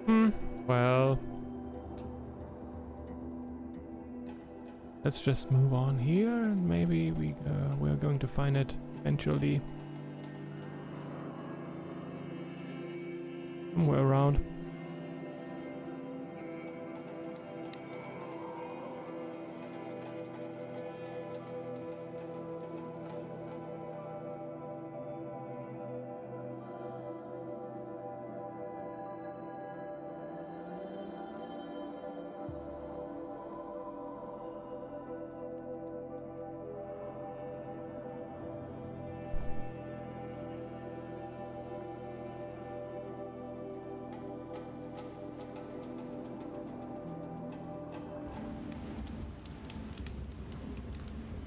Well, let's just move on here, and maybe we're going to find it eventually somewhere around.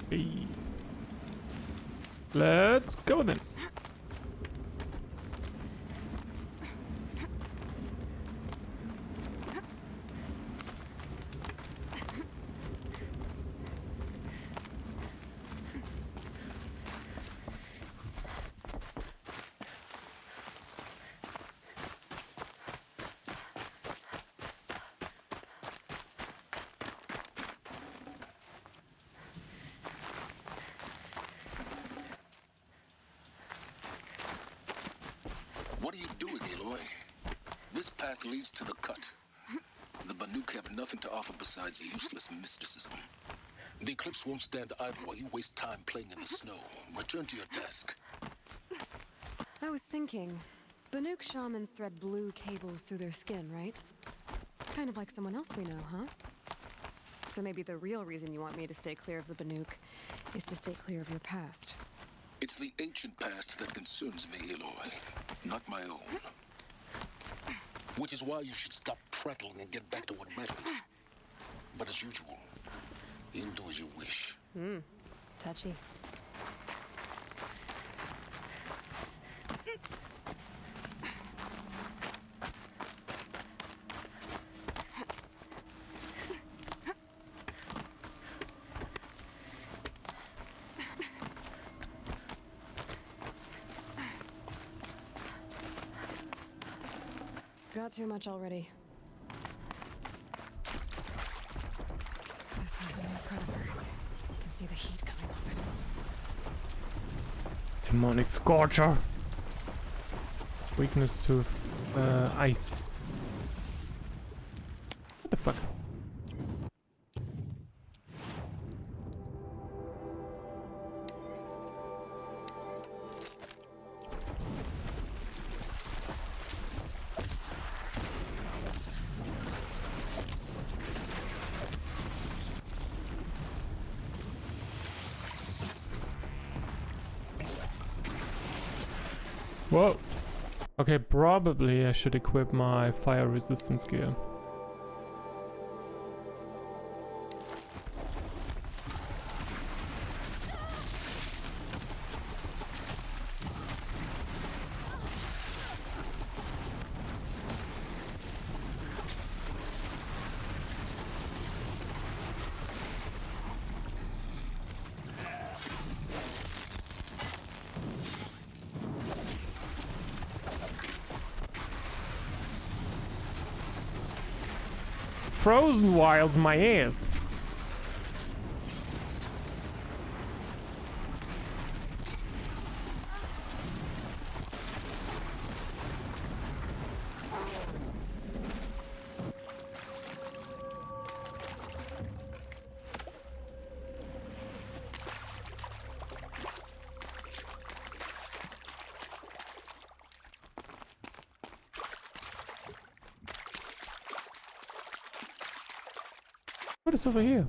Hey. Let's go then. What are you doing, Aloy? This path leads to the cut. The Banuk have nothing to offer besides useless mysticism. The Eclipse won't stand idle while you waste time playing in the snow. Return to your task. I was thinking, Banuk shamans thread blue cables through their skin, right? Kind of like someone else we know, huh? So maybe the real reason you want me to stay clear of the Banuk is to stay clear of your past. It's the ancient past that concerns me, Aloy, not my own. Which is why you should stop prattling and get back to what matters. But as usual, you'll do as you wish. Touchy. Got too much already. This one's a new predator. You can see the heat coming off it. Demonic Scorcher. Weakness to ice. What the fuck? Whoa. Okay, probably I should equip my fire resistance gear. Frozen Wilds my ass. What is over here?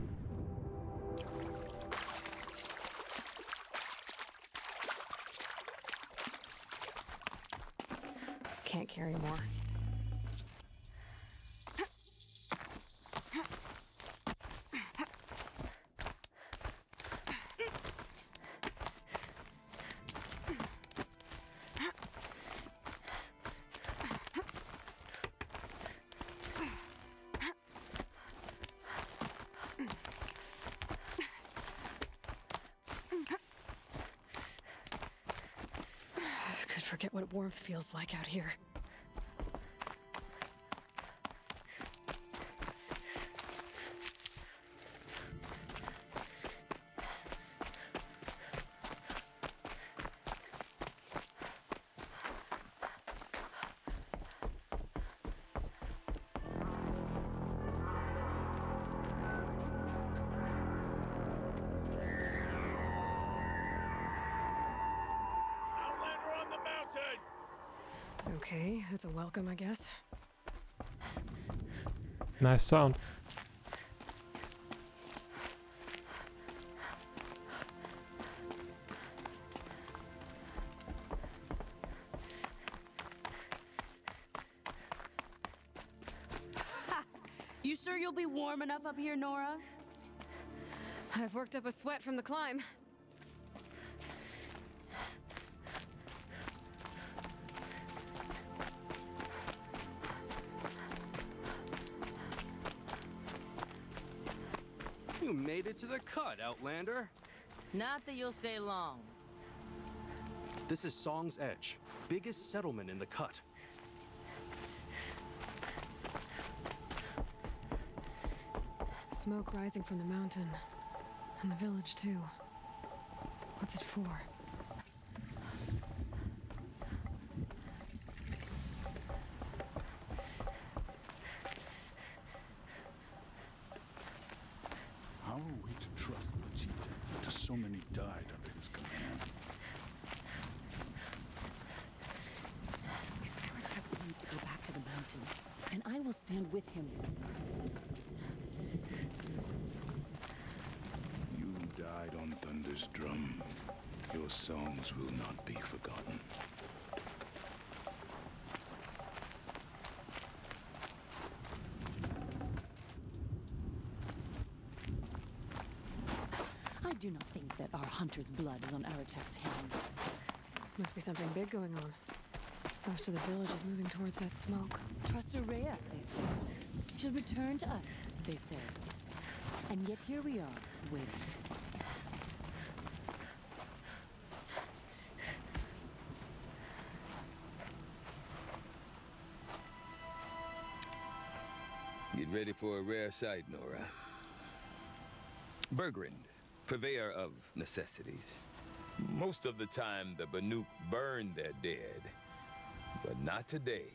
Can't carry more. I could forget what warmth feels like out here. Okay, that's a welcome, I guess. Nice sound. You sure you'll be warm enough up here, Nora? I've worked up a sweat from the climb. You made it to the cut, Outlander. Not that you'll stay long. This is Song's Edge, biggest settlement in the cut. Smoke rising from the mountain. And the village, too. What's it for? How are we to trust Vegeta after so many died under his command? Earth needs to go back to the mountain, and I will stand with him. You died on Thunder's drum. Your songs will not be forgotten. I do not think that our hunter's blood is on Aratek's hands. Must be something big going on. Most of the village is moving towards that smoke. Trust Araya, they say. She'll return to us, they say. And yet here we are, waiting. Get ready for a rare sight, Nora. Bergrand, purveyor of necessities. Most of the time, the Banuk burn their dead, but not today.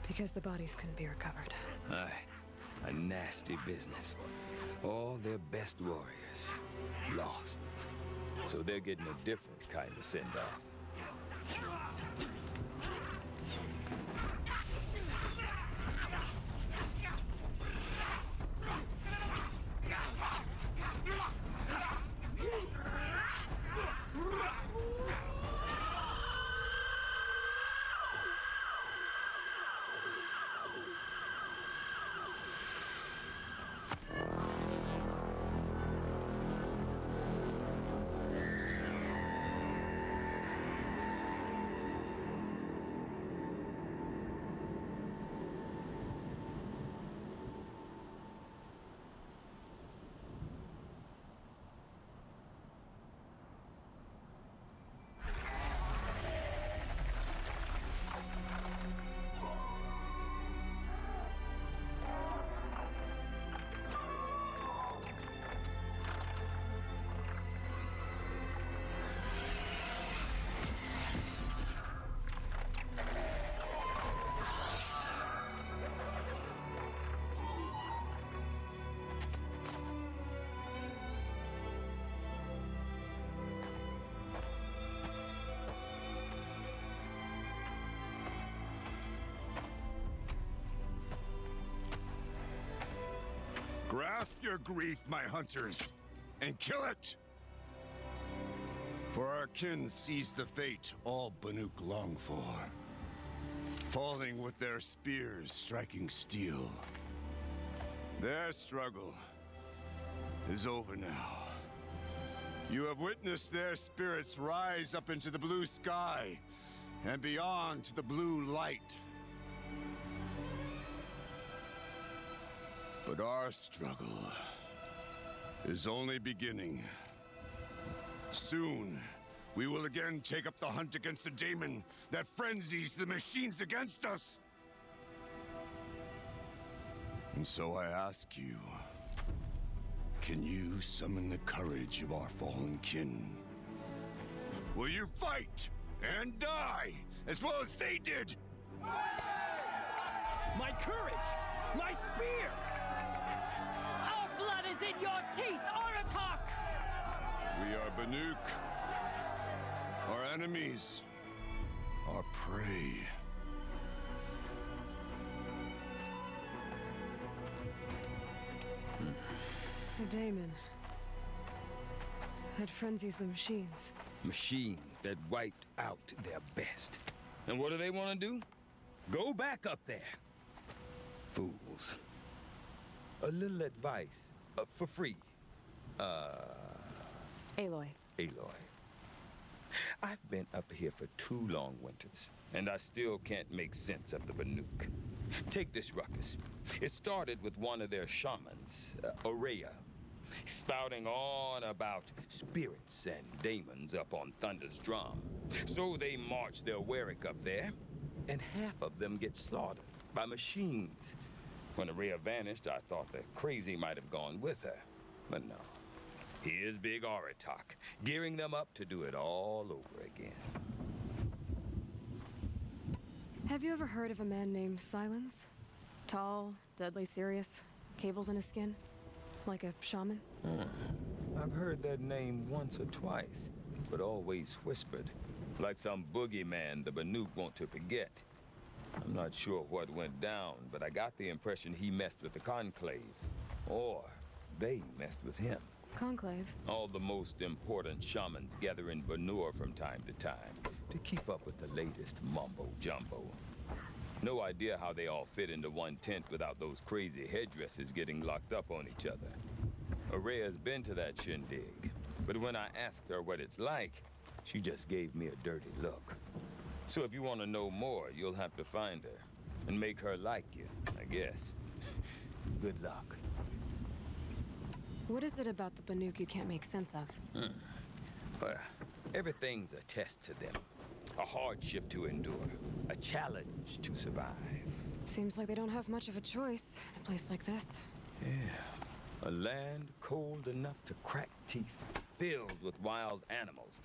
Because the bodies couldn't be recovered. Aye, a nasty business. All their best warriors lost. So they're getting a different kind of send-off. Grasp your grief, my hunters, and kill it! For our kin sees the fate all Banuk long for. Falling with their spears striking steel. Their struggle is over now. You have witnessed their spirits rise up into the blue sky and beyond to the blue light. But our struggle is only beginning. Soon, we will again take up the hunt against the daemon that frenzies the machines against us. And so I ask you, can you summon the courage of our fallen kin? Will you fight and die as well as they did? My courage! My spear! Our blood is in your teeth, Aratak! Banuk. Our enemies. Our prey. The Daemon. That frenzies the machines. Machines that wiped out their best. And what do they want to do? Go back up there. Fools. A little advice, for free. Aloy. Aloy. I've been up here for 2 long winters, and I still can't make sense of the Banuk. Take this ruckus. It started with one of their shamans, Aurea, spouting on about spirits and daemons up on Thunder's drum. So they march their Warwick up there, and half of them get slaughtered by machines. When Aurea vanished, I thought the crazy might have gone with her, but no. Here's Big Aratak, gearing them up to do it all over again. Have you ever heard of a man named Silence? Tall, deadly serious, cables in his skin? Like a shaman? I've heard that name once or twice, but always whispered. Like some boogeyman the Banuk want to forget. I'm not sure what went down, but I got the impression he messed with the Conclave. Or they messed with him. Conclave? All the most important shamans gather in Banur from time to time to keep up with the latest mumbo-jumbo. No idea how they all fit into one tent without those crazy headdresses getting locked up on each other. Aurea's been to that shindig, but when I asked her what it's like, she just gave me a dirty look. So if you want to know more, you'll have to find her and make her like you, I guess. Good luck. What is it about the Banuk you can't make sense of? Well, everything's a test to them. A hardship to endure. A challenge to survive. Seems like they don't have much of a choice in a place like this. Yeah. A land cold enough to crack teeth, filled with wild animals.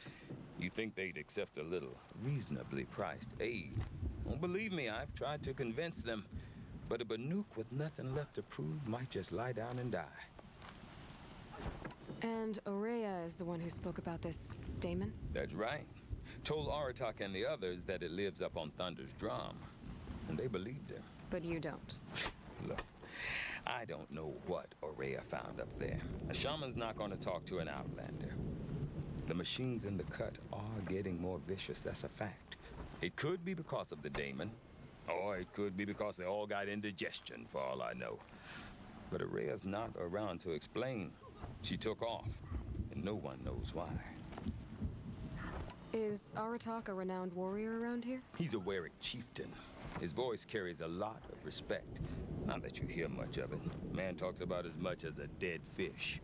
You think they'd accept a little reasonably priced aid? Well, believe me, I've tried to convince them. But a Banuk with nothing left to prove might just lie down and die. And Aurea is the one who spoke about this daemon? That's right. Told Aratak and the others that it lives up on Thunder's drum. And they believed her. But you don't. Look, I don't know what Aurea found up there. A shaman's not going to talk to an outlander. The machines in the cut are getting more vicious, that's a fact. It could be because of the daemon, or it could be because they all got indigestion, for all I know. But Aurea's not around to explain. She took off, and no one knows why. Is Aratak a renowned warrior around here? He's a Warwick chieftain. His voice carries a lot of respect. Not that you hear much of it. Man talks about as much as a dead fish.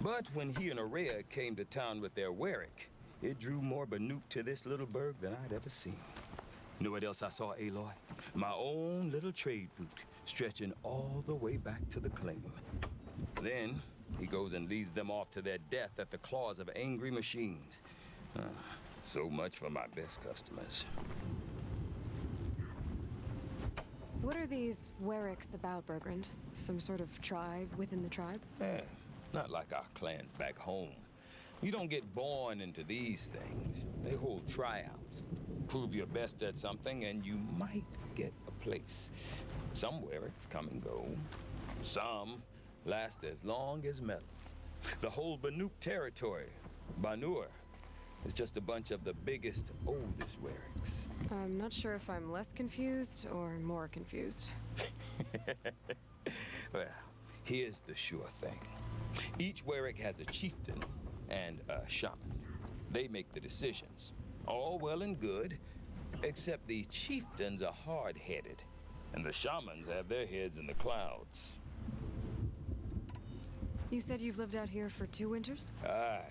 But when he and Aurea came to town with their Warwick, it drew more Banuk to this little burg than I'd ever seen. You know what else I saw, Aloy? My own little trade route, stretching all the way back to the claim. Then, he goes and leads them off to their death at the claws of angry machines. So much for my best customers. What are these Warwicks about, Bergrand? Some sort of tribe within the tribe? Not like our clans back home. You don't get born into these things. They hold tryouts. Prove your best at something and you might get a place. Some Warwicks come and go. Some last as long as metal. The whole Banuk territory, Banur, is just a bunch of the biggest, oldest Warwicks. I'm not sure if I'm less confused or more confused. Well, here's the sure thing. Each Warwick has a chieftain and a shaman. They make the decisions. All well and good, except the chieftains are hard-headed, and the shamans have their heads in the clouds. You said you've lived out here for 2 winters? Aye.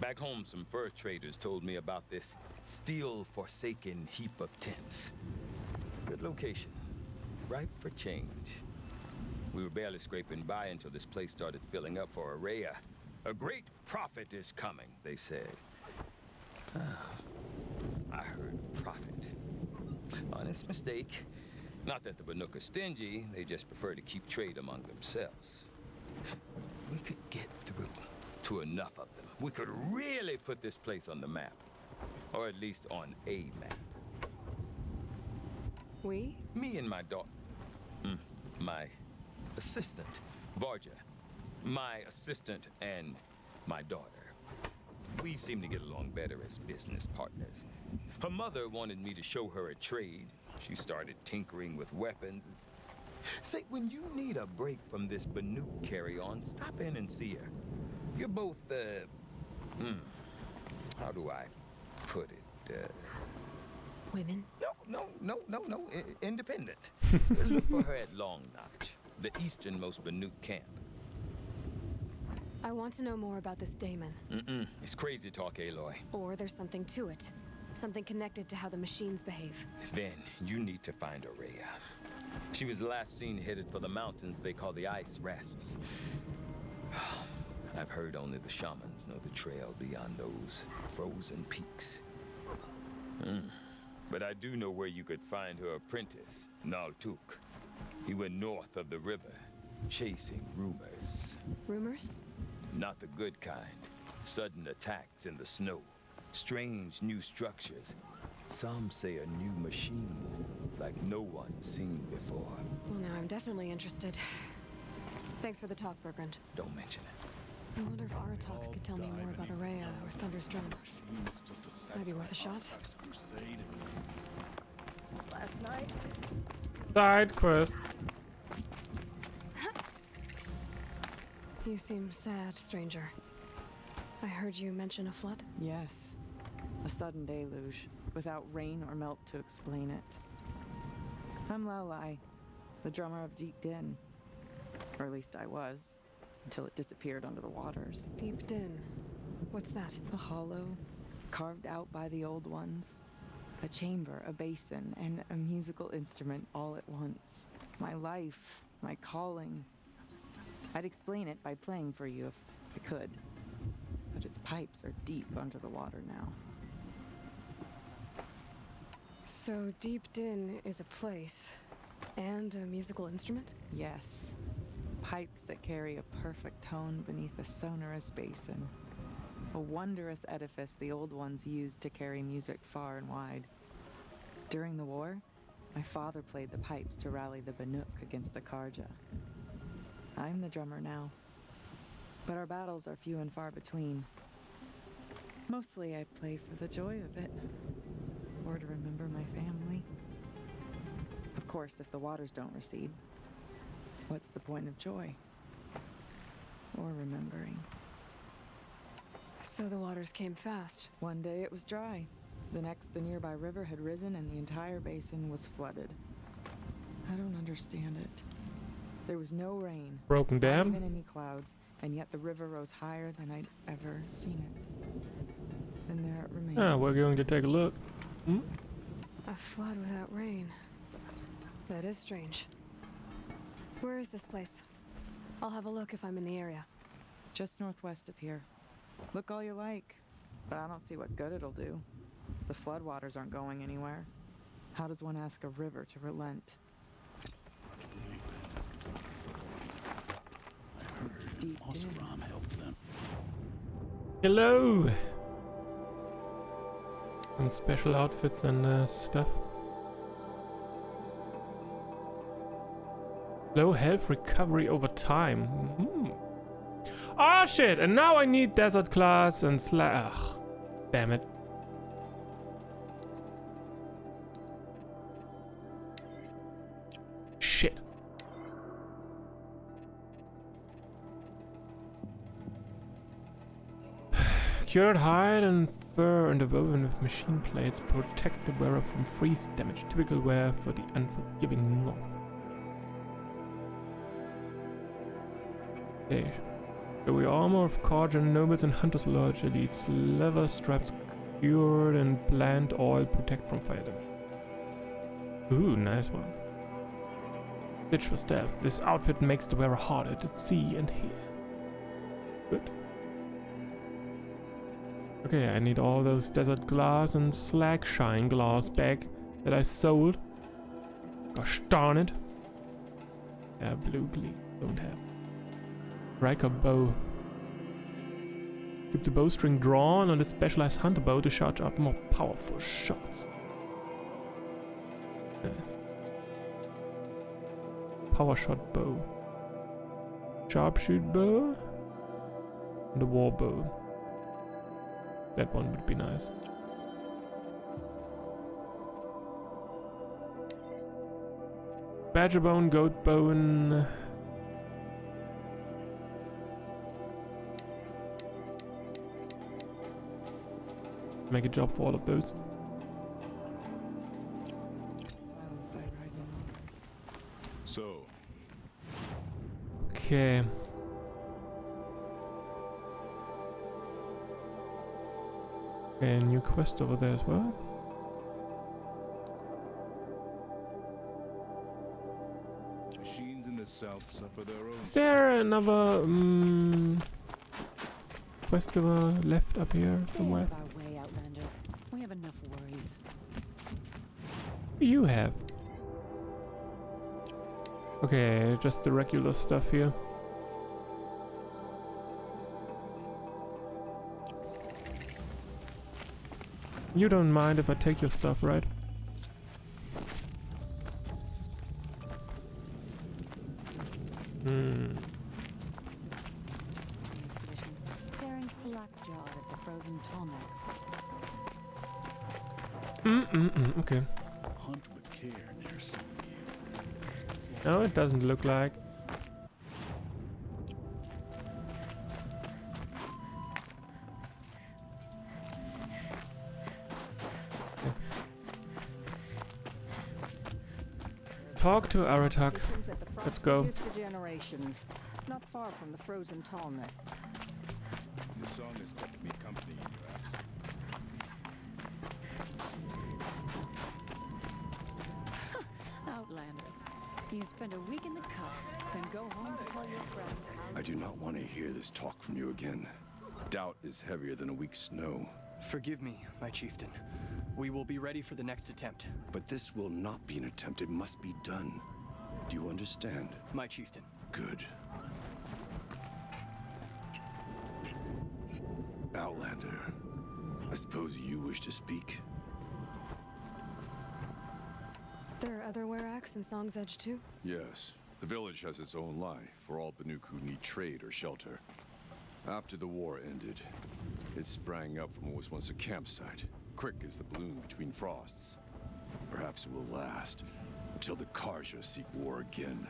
Back home, some fur traders told me about this steel-forsaken heap of tents. Good location. Ripe for change. We were barely scraping by until this place started filling up for Aurea. A great prophet is coming, they said. I heard prophet. Honest mistake. Not that the Banuk are stingy, they just prefer to keep trade among themselves. We could get through to enough of them we could really put this place on the map. Or at least on a map. We? Me and my daughter. My assistant, Varja. My assistant and my daughter. We seem to get along better as business partners. Her mother wanted me to show her a trade. She started tinkering with weapons. Say, when you need a break from this Banuk carry-on, stop in and see her. You're both, how do I put it? Women? No, independent. Look for her at Long Notch, the easternmost Banuk camp. I want to know more about this Damon. It's crazy talk, Aloy. Or there's something to it. Something connected to how the machines behave. Then you need to find Aurea. She was last seen headed for the mountains they call the Ice Rests. I've heard only the shamans know the trail beyond those frozen peaks. But I do know where you could find her apprentice, Naltuk. He went north of the river, chasing rumors. Rumors? Not the good kind. Sudden attacks in the snow. Strange new structures. Some say a new machine, like no one's seen before. Well, now I'm definitely interested. Thanks for the talk, Bergrand. Don't mention it. I wonder if Aratak could tell me more about Aurea or Thunder's drum. Might be worth a shot. Last night? Side quests. You seem sad, stranger. I heard you mention a flood. Yes. A sudden deluge, without rain or melt to explain it. I'm Laolai, the drummer of Deep Din. Or at least I was, until it disappeared under the waters. Deep Din. What's that? A hollow, carved out by the old ones. A chamber, a basin, and a musical instrument all at once. My life, my calling. I'd explain it by playing for you if I could. But its pipes are deep under the water now. So Deep Din is a place and a musical instrument? Yes. Pipes that carry a perfect tone beneath a sonorous basin. A wondrous edifice the old ones used to carry music far and wide. During the war, my father played the pipes to rally the Banuk against the Karja. I'm the drummer now. But our battles are few and far between. Mostly I play for the joy of it. Or to remember my family. Of course, if the waters don't recede, what's the point of joy? Or remembering? So the waters came fast. One day it was dry. The next, the nearby river had risen and the entire basin was flooded. I don't understand it. There was no rain. Broken Not dam. even any clouds, and yet the river rose higher than I'd ever seen it. And there it remains. Ah, we're going to take a look. A flood without rain. That is strange. Where is this place? I'll have a look if I'm in the area. Just northwest of here. Look all you like, but I don't see what good it'll do. The floodwaters aren't going anywhere. How does one ask a river to relent? Deep Din. Oseram helped them. Hello. Some special outfits and stuff. Low health recovery over time. Ah, shit! And now I need desert class and ugh, damn it. Shit. Cured hide and fur interwoven with machine plates protect the wearer from freeze damage. Typical wear for the unforgiving north. Okay. Showy armor of Karjan nobles and hunters lodge elites. Leather straps cured and plant oil protect from fire damage. Ooh, nice one. Stitch for stealth. This outfit makes the wearer harder to see and hear. Good. Okay, I need all those desert glass and slag shine glass back that I sold. Gosh darn it. Yeah, blue glee. Don't have. Riker bow. Keep the bowstring drawn on the specialized hunter bow to charge up more powerful shots. Nice. Power shot bow. Sharpshoot bow. And the war bow. That one would be nice. Badger bone, goat bone. Make a job for all of those. Silenced by rising waters. So, Okay. Okay, new quest over there as well. machines in the south suffer their own. Is there another quest giver left up here Stay somewhere? out of our way, Outlander. We have enough worries. You have. Okay, just the regular stuff here. You don't mind if I take your stuff, right? Hmm. Expedition. Staring slack-jawed at the frozen tallneck. Okay. Hunt with care near some No, it doesn't look like. Talk to Aratak. Let's go. For generations, not far from the frozen tallneck. Your song has kept me company in your absence. Outlanders. You spend a week in the cut, then go home to tell your friends how I do not want to hear this talk from you again. Doubt is heavier than a week's snow. Forgive me, my chieftain. We will be ready for the next attempt. But this will not be an attempt. It must be done. Do you understand? My chieftain. Good. Outlander, I suppose you wish to speak? There are other Weraks in Song's Edge too? Yes. The village has its own life for all Banuk who need trade or shelter. After the war ended, it sprang up from what was once a campsite, quick as the bloom between frosts. Perhaps it will last until the Karja seek war again.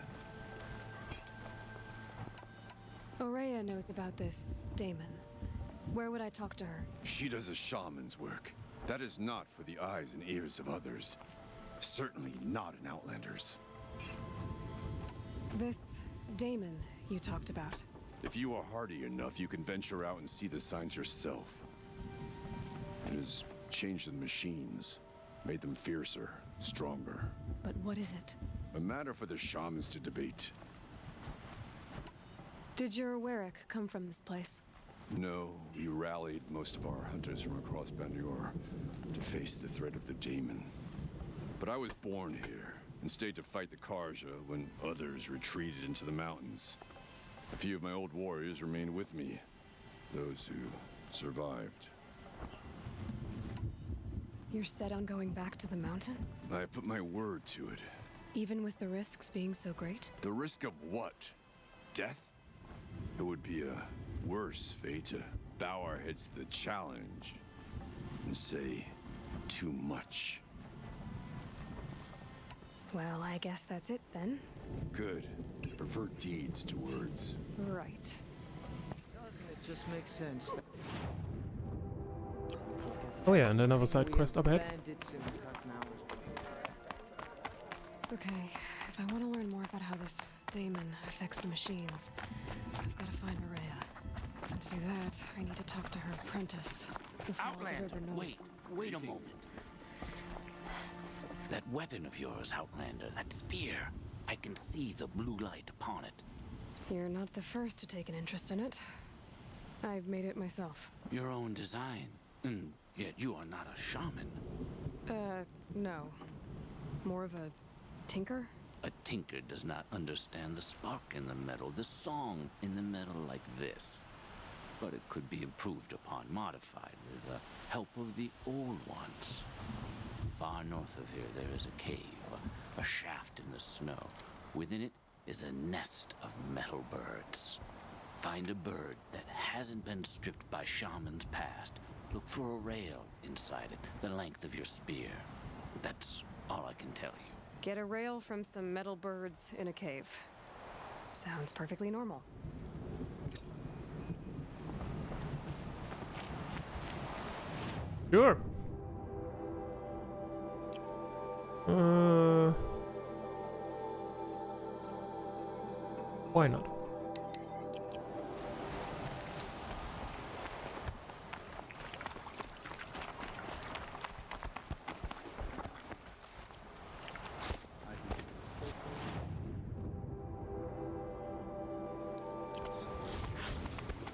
Aurea knows about this Damon. Where would I talk to her? She does a shaman's work. That is not for the eyes and ears of others. Certainly not an Outlander's. This Damon you talked about. If you are hardy enough, you can venture out and see the signs yourself. It has changed the machines, made them fiercer, stronger. But what is it? A matter for the shamans to debate. Did your Werak come from this place? No, we rallied most of our hunters from across Banur to face the threat of the Daemon. But I was born here and stayed to fight the Karja when others retreated into the mountains. A few of my old warriors remained with me, those who survived. You're set on going back to the mountain? I have put my word to it. Even with the risks being so great? The risk of what? Death? It would be a worse fate to bow our heads to the challenge and say too much. Well, I guess that's it then. Good. I prefer deeds to words. Right. Doesn't it just make sense? Oh yeah, and another side quest up ahead. Bandits in the cut now. Okay, if I want to learn more about how this Daemon affects the machines, I've got to find Aurea. And to do that, I need to talk to her apprentice, who followed the Outlander, river north. wait a moment. That weapon of yours, Outlander, that spear. I can see the blue light upon it. You're not the first to take an interest in it. I've made it myself. Your own design. And yet you are not a shaman. No. More of a tinker? A tinker does not understand the spark in the metal, the song in the metal like this. but it could be improved upon, modified with the help of the Old Ones. Far north of here, there is a cave, a shaft in the snow. Within it is a nest of metal birds. Find a bird that hasn't been stripped by shamans past. Look for a rail inside it, the length of your spear. That's all I can tell you. Get a rail from some metal birds in a cave. Sounds perfectly normal. Sure. Why not?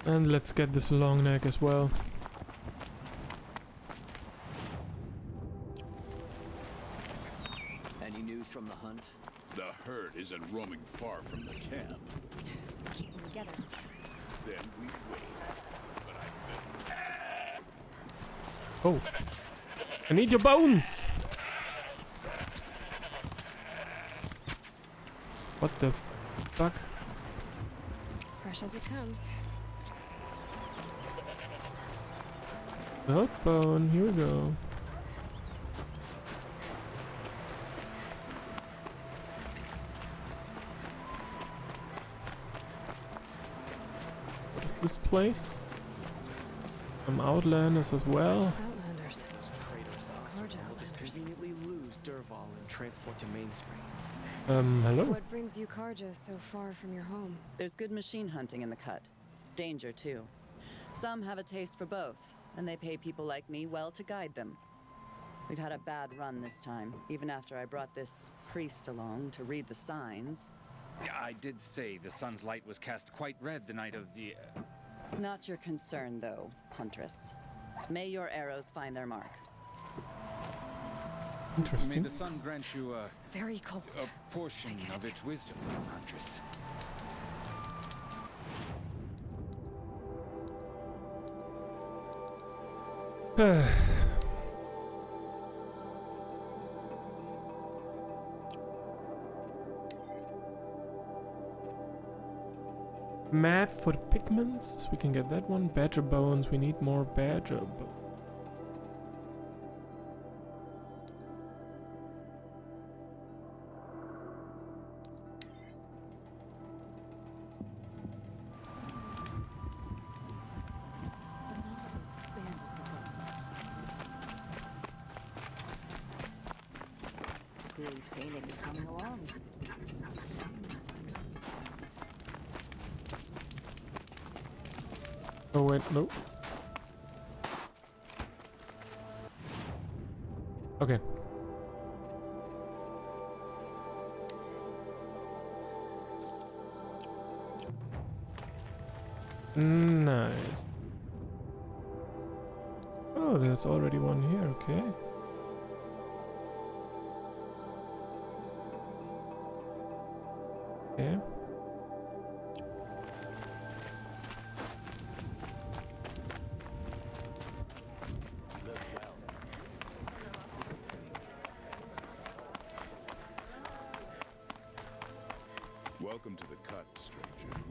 And let's get this long neck as well. Any news from the hunt? The herd isn't roaming far from the camp. Keep them together. Then we wait. But Oh. I need your bones! What the fuck? Fresh as it comes. Milk bone, here we go. What is this place? Some Outlanders as well. Outlanders. Traitors Carja will just conveniently lose Derval and transport to Mainspring. Hello? What brings you Karja so far from your home? There's good machine hunting in the cut. Danger, too. Some have a taste for both, and they pay people like me well to guide them. We've had a bad run this time, even after I brought this priest along to read the signs. I did say the sun's light was cast quite red the night of the... Not your concern, though, Huntress. May your arrows find their mark. Interesting. May the sun grant you Very cold. a portion of its wisdom, Huntress. Mad for the pigments, we can get that one. Badger bones, we need more badger bones. Clearly painting is coming along. Oh wait, no. Okay. Nice. Oh, there's already one here, okay. Okay. welcome to the cut, stranger.